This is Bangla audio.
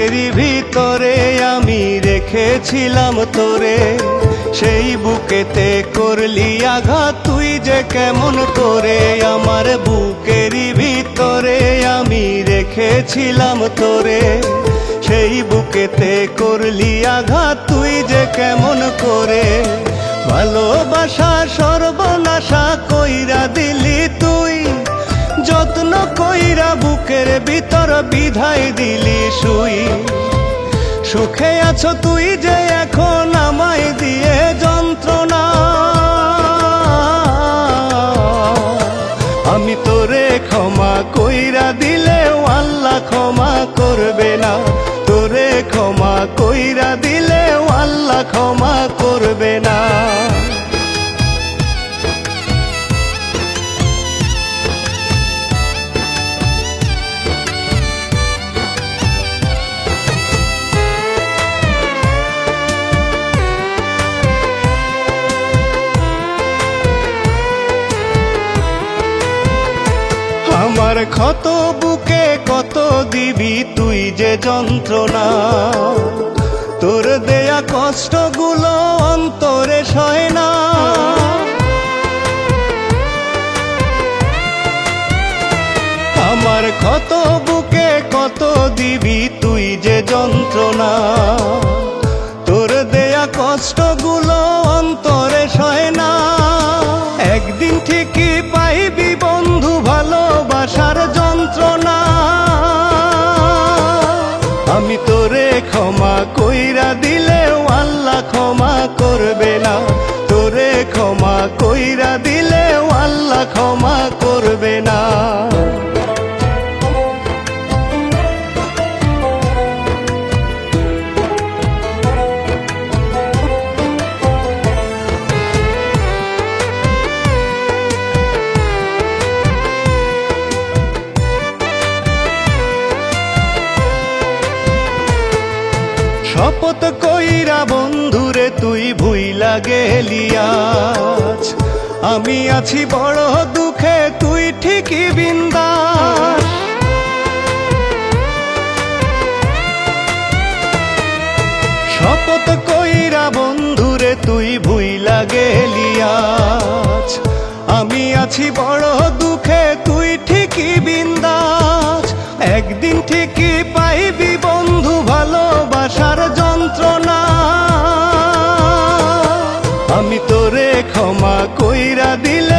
এরই ভিতরে আমি রেখেছিলাম তোরে, সেই বুকেতে করলি আঘাত তুই যে কেমন করে। আমার বুকেরই ভিতরে আমি রেখেছিলাম তোরে, সেই বুকেতে করলি আঘাত তুই যে কেমন করে। ভালোবাসা সর্বনাশা কইরা দিলি তুই, যত্ন কইরা বুকের ভিতর বিধাই দিলি শুই। সুখে আছো তুই যে এখন আমায় দিয়ে যন্ত্রণা, আমি তোরে ক্ষমা কইরা দিলেও আল্লাহ ক্ষমা করবে না। তোরে ক্ষমা কইরা দিলেও আল্লাহ ক্ষমা করবে না। আমার ক্ষত বুকে কত দিবি তুই যে যন্ত্রণা, তোর দেয়া কষ্টগুলো অন্তরে সয় না। আমার ক্ষত বুকে কত দিবি তুই যে যন্ত্রণা, তোর দেয়া কষ্টগুলো অন্তরে সয় না। একদিন ঠিকই পাইবি বন্ধু ভালোবাসার যন্ত্রণা, আমি তোরে ক্ষমা কইরা দিলেও আল্লাহ ক্ষমা করবে না। তোরে ক্ষমা কইরা দিলেও আল্লাহ ক্ষমা করবে না। শপথ কইরা বন্ধুরে তুই ভুইলা গেলি আজ, আমি আছি বড় দুঃখে তুই ঠিকই বিন্দাস। শপথ কইরা বন্ধুরে তুই ভুইলা গেলি আজ, আমি আছি বড় দুঃখে তুই ঠিকই বিন্দাস। একদিন ঠিকই পাইবি বন্ধু ভালোবাসার যন্ত্রণা, আমি তোরে ক্ষমা কইরা দিলে